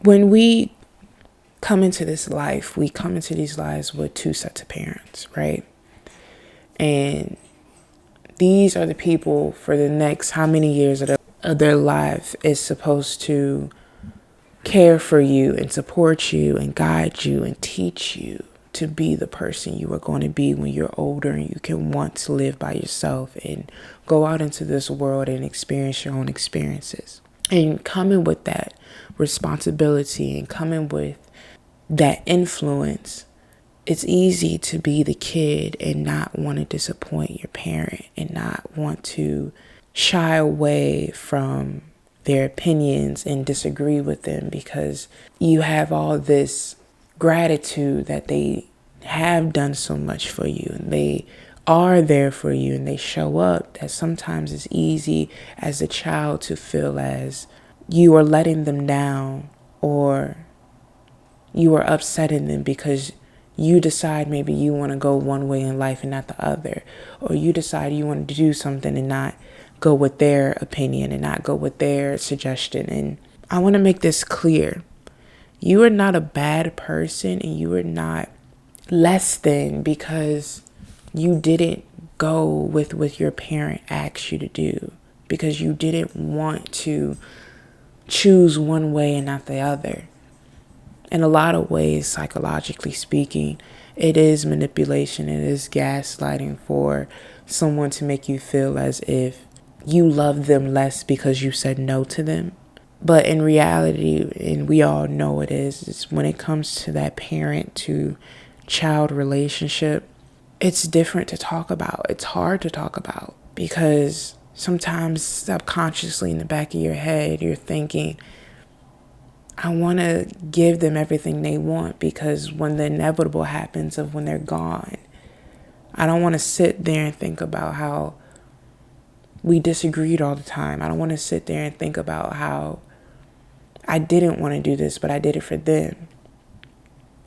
When we come into this life, we come into these lives with two sets of parents, right? And these are the people for the next how many years of their life is supposed to care for you and support you and guide you and teach you to be the person you are going to be when you're older and you can want to live by yourself and go out into this world and experience your own experiences. And coming with that responsibility and coming with that influence, it's easy to be the kid and not want to disappoint your parent and not want to shy away from their opinions and disagree with them because you have all this gratitude that they have done so much for you and they are there for you and they show up, that sometimes it's easy as a child to feel as you are letting them down or you are upsetting them because you decide maybe you want to go one way in life and not the other, or you decide you want to do something and not go with their opinion and not go with their suggestion. And I want to make this clear. You are not a bad person and you are not less than because you didn't go with what your parent asked you to do, because you didn't want to choose one way and not the other. In a lot of ways, psychologically speaking, it is manipulation. It is gaslighting for someone to make you feel as if you love them less because you said no to them. But in reality, and we all know it's when it comes to that parent to child relationship, it's different to talk about. It's hard to talk about because sometimes subconsciously in the back of your head, you're thinking, I want to give them everything they want because when the inevitable happens of when they're gone, I don't want to sit there and think about how we disagreed all the time. I don't want to sit there and think about how I didn't want to do this, but I did it for them.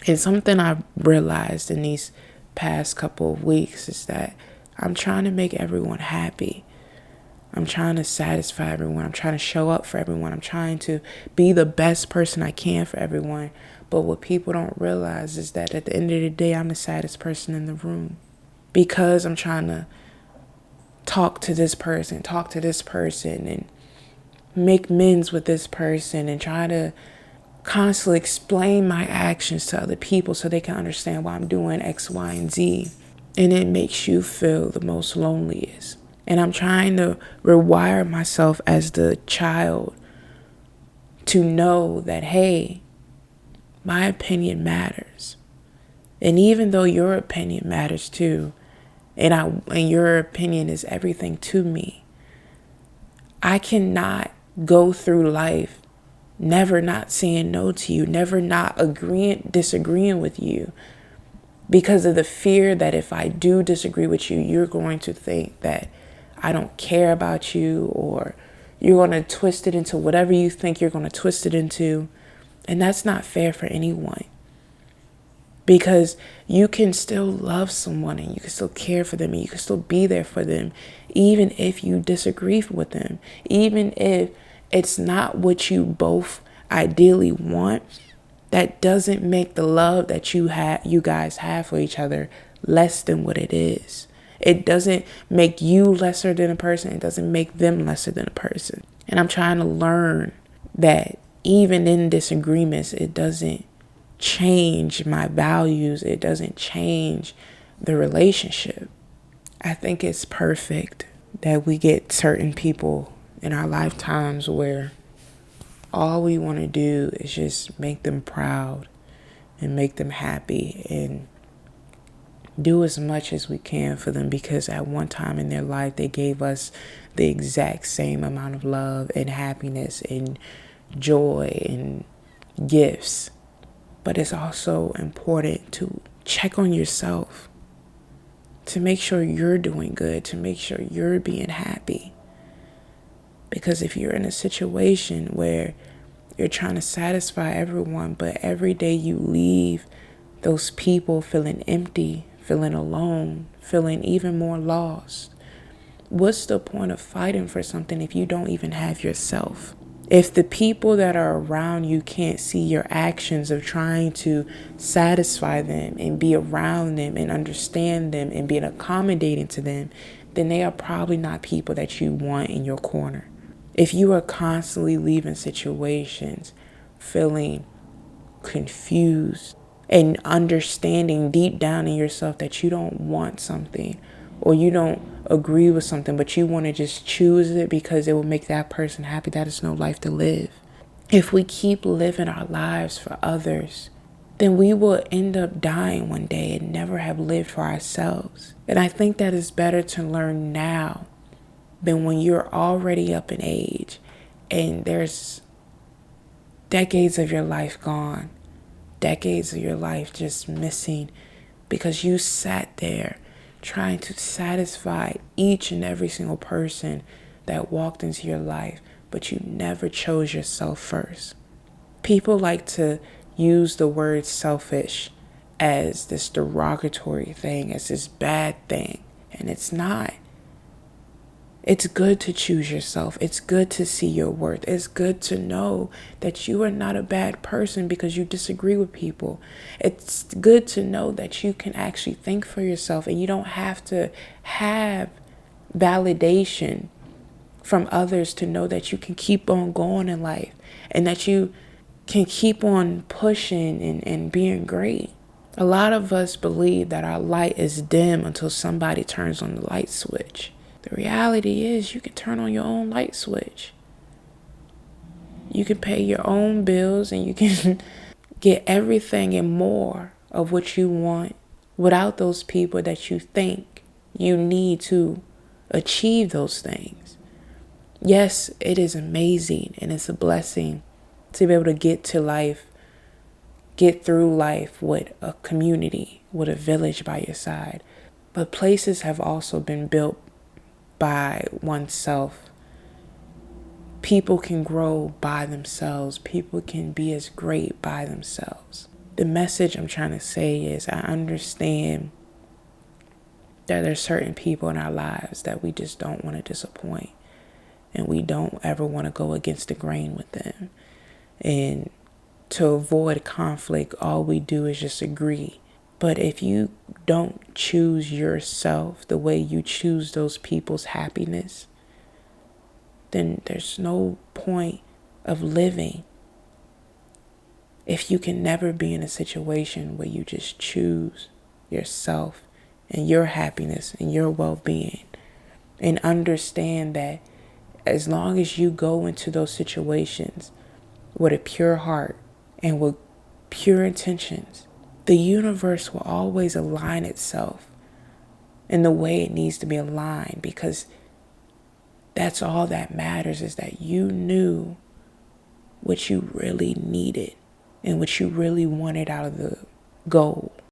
And something I've realized in these past couple of weeks is that I'm trying to make everyone happy. I'm trying to satisfy everyone. I'm trying to show up for everyone. I'm trying to be the best person I can for everyone. But what people don't realize is that at the end of the day, I'm the saddest person in the room. Because I'm trying to talk to this person and make amends with this person and try to constantly explain my actions to other people so they can understand why I'm doing X, Y, and Z. And it makes you feel the most loneliest. And I'm trying to rewire myself as the child to know that, hey, my opinion matters. And even though your opinion matters too, and your opinion is everything to me, I cannot go through life never not saying no to you, never not disagreeing with you, because of the fear that if I do disagree with you, you're going to think that I don't care about you, or you're going to twist it into whatever you think you're going to twist it into. And that's not fair for anyone, because you can still love someone and you can still care for them and you can still be there for them, even if you disagree with them, even if it's not what you both ideally want. That doesn't make the love that you guys have for each other less than what it is. It doesn't make you lesser than a person. It doesn't make them lesser than a person. And I'm trying to learn that even in disagreements, it doesn't change my values. It doesn't change the relationship. I think it's perfect that we get certain people in our lifetimes where all we want to do is just make them proud and make them happy and do as much as we can for them, because at one time in their life they gave us the exact same amount of love and happiness and joy and gifts. But it's also important to check on yourself, to make sure you're doing good, to make sure you're being happy. Because if you're in a situation where you're trying to satisfy everyone, but every day you leave those people feeling empty, feeling alone, feeling even more lost, what's the point of fighting for something if you don't even have yourself? If the people that are around you can't see your actions of trying to satisfy them and be around them and understand them and being accommodating to them, then they are probably not people that you want in your corner. If you are constantly leaving situations feeling confused and understanding deep down in yourself that you don't want something or you don't agree with something, but you want to just choose it because it will make that person happy, that is no life to live. If we keep living our lives for others, then we will end up dying one day and never have lived for ourselves. And I think that it's better to learn now than when you're already up in age and there's decades of your life gone, decades of your life just missing because you sat there trying to satisfy each and every single person that walked into your life, but you never chose yourself first. People like to use the word selfish as this derogatory thing, as this bad thing, and it's not. It's good to choose yourself. It's good to see your worth. It's good to know that you are not a bad person because you disagree with people. It's good to know that you can actually think for yourself and you don't have to have validation from others to know that you can keep on going in life and that you can keep on pushing and being great. A lot of us believe that our light is dim until somebody turns on the light switch. The reality is you can turn on your own light switch. You can pay your own bills and you can get everything and more of what you want without those people that you think you need to achieve those things. Yes, it is amazing and it's a blessing to be able to get through life with a community, with a village by your side. But places have also been built by oneself. People can grow by themselves. People can be as great by themselves. The message I'm trying to say is I understand that there's certain people in our lives that we just don't want to disappoint. And we don't ever want to go against the grain with them. And to avoid conflict, all we do is just agree. But if you don't choose yourself the way you choose those people's happiness, then there's no point of living. If you can never be in a situation where you just choose yourself and your happiness and your well-being and understand that as long as you go into those situations with a pure heart and with pure intentions, the universe will always align itself in the way it needs to be aligned, because that's all that matters, is that you knew what you really needed and what you really wanted out of the goal.